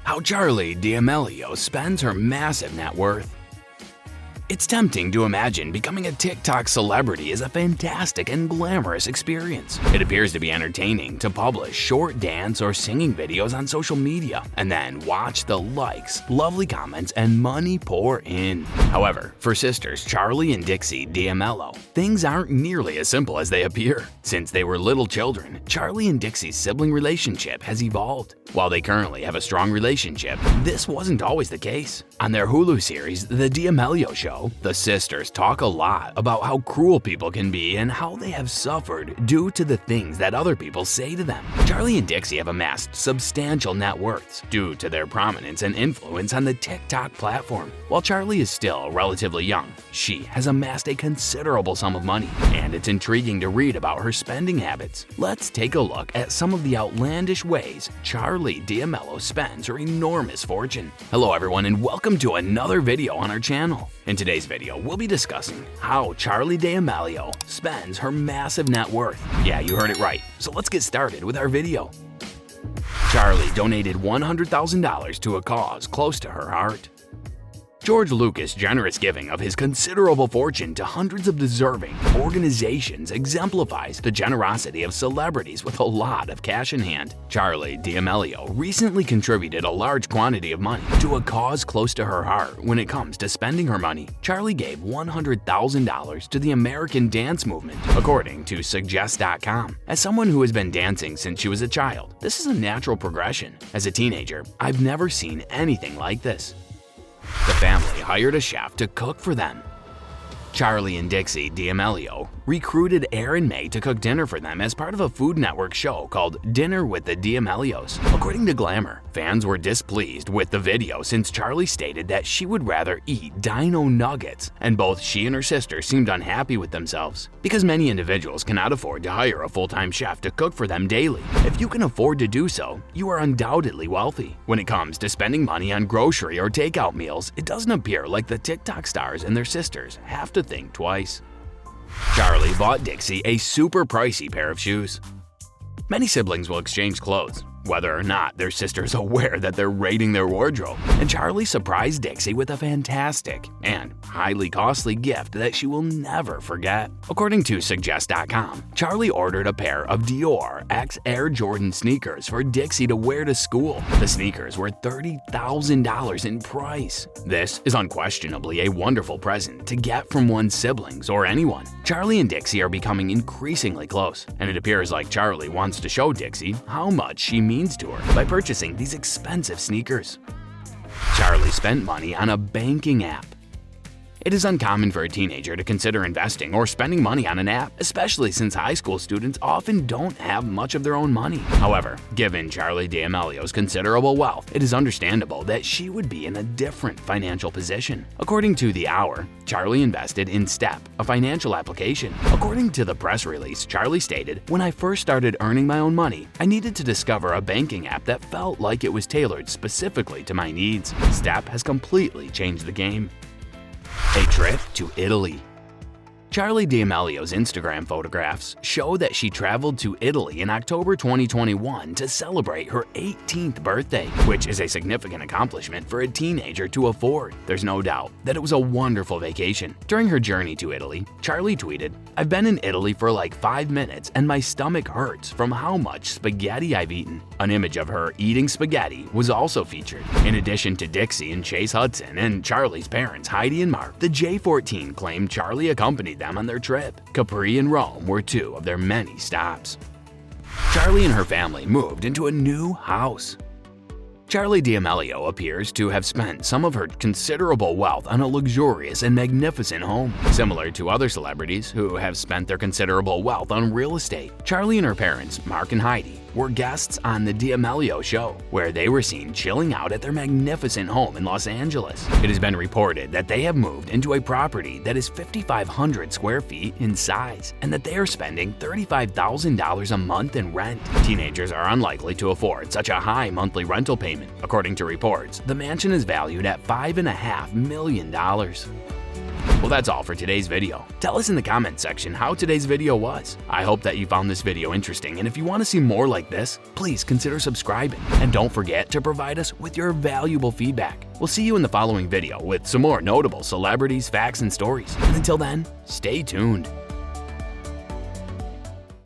How Charli D'Amelio spends her massive net worth. It's tempting to imagine becoming a TikTok celebrity is a fantastic and glamorous experience. It appears to be entertaining to publish short dance or singing videos on social media and then watch the likes, lovely comments, and money pour in. However, for sisters Charli and Dixie D'Amelio, things aren't nearly as simple as they appear. Since they were little children, Charli and Dixie's sibling relationship has evolved. While they currently have a strong relationship, this wasn't always the case. On their Hulu series, The D'Amelio Show, the sisters talk a lot about how cruel people can be and how they have suffered due to the things that other people say to them. Charli and Dixie have amassed substantial net worths due to their prominence and influence on the TikTok platform. While Charli is still relatively young, she has amassed a considerable sum of money, and it's intriguing to read about her spending habits. Let's take a look at some of the outlandish ways Charli D'Amelio spends her enormous fortune. Hello everyone, and welcome to another video on our channel. In today's video, we'll be discussing how Charli D'Amelio spends her massive net worth. Yeah, you heard it right. So let's get started with our video. Charli donated $100,000 to a cause close to her heart. George Lucas' generous giving of his considerable fortune to hundreds of deserving organizations exemplifies the generosity of celebrities with a lot of cash in hand. Charli D'Amelio recently contributed a large quantity of money to a cause close to her heart when it comes to spending her money. Charli gave $100,000 to the American dance movement, according to Suggest.com. As someone who has been dancing since she was a child, this is a natural progression. As a teenager, I've never seen anything like this. The family hired a chef to cook for them. Charli and Dixie D'Amelio recruited Aaron May to cook dinner for them as part of a Food Network show called Dinner with the D'Amelios. According to Glamour, fans were displeased with the video since Charli stated that she would rather eat dino nuggets, and both she and her sister seemed unhappy with themselves. Because many individuals cannot afford to hire a full-time chef to cook for them daily. If you can afford to do so, you are undoubtedly wealthy. When it comes to spending money on grocery or takeout meals, it doesn't appear like the TikTok stars and their sisters have to think twice. Charli bought Dixie a super pricey pair of shoes. Many siblings will exchange clothes, whether or not their sister is aware that they're raiding their wardrobe, and Charli surprised Dixie with a fantastic and highly costly gift that she will never forget. According to Suggest.com, Charli ordered a pair of Dior X Air Jordan sneakers for Dixie to wear to school. The sneakers were $30,000 in price. This is unquestionably a wonderful present to get from one's siblings or anyone. Charli and Dixie are becoming increasingly close, and it appears like Charli wants to show Dixie how much she means to her by purchasing these expensive sneakers. Charli spent money on a banking app. It is uncommon for a teenager to consider investing or spending money on an app, especially since high school students often don't have much of their own money. However, given Charli D'Amelio's considerable wealth, it is understandable that she would be in a different financial position. According to The Hour, Charli invested in Step, a financial application. According to the press release, Charli stated, "When I first started earning my own money, I needed to discover a banking app that felt like it was tailored specifically to my needs. Step has completely changed the game." A trip to Italy. Charli D'Amelio's Instagram photographs show that she traveled to Italy in October 2021 to celebrate her 18th birthday, which is a significant accomplishment for a teenager to afford. There's no doubt that it was a wonderful vacation. During her journey to Italy, Charli tweeted, "I've been in Italy for like 5 minutes and my stomach hurts from how much spaghetti I've eaten." An image of her eating spaghetti was also featured. In addition to Dixie and Chase Hudson and Charli's parents Heidi and Mark, the J14 claimed Charli accompanied them on their trip. Capri and Rome were two of their many stops. Charli and her family moved into a new house. Charli D'Amelio appears to have spent some of her considerable wealth on a luxurious and magnificent home. Similar to other celebrities who have spent their considerable wealth on real estate, Charli and her parents, Mark and Heidi, were guests on The D'Amelio Show, where they were seen chilling out at their magnificent home in Los Angeles. It has been reported that they have moved into a property that is 5,500 square feet in size, and that they are spending $35,000 a month in rent. Teenagers are unlikely to afford such a high monthly rental payment. According to reports, the mansion is valued at $5.5 million. Well, that's all for today's video. Tell us in the comment section how today's video was. I hope that you found this video interesting, and if you want to see more like this, please consider subscribing. And don't forget to provide us with your valuable feedback. We'll see you in the following video with some more notable celebrities, facts, and stories. And until then, stay tuned.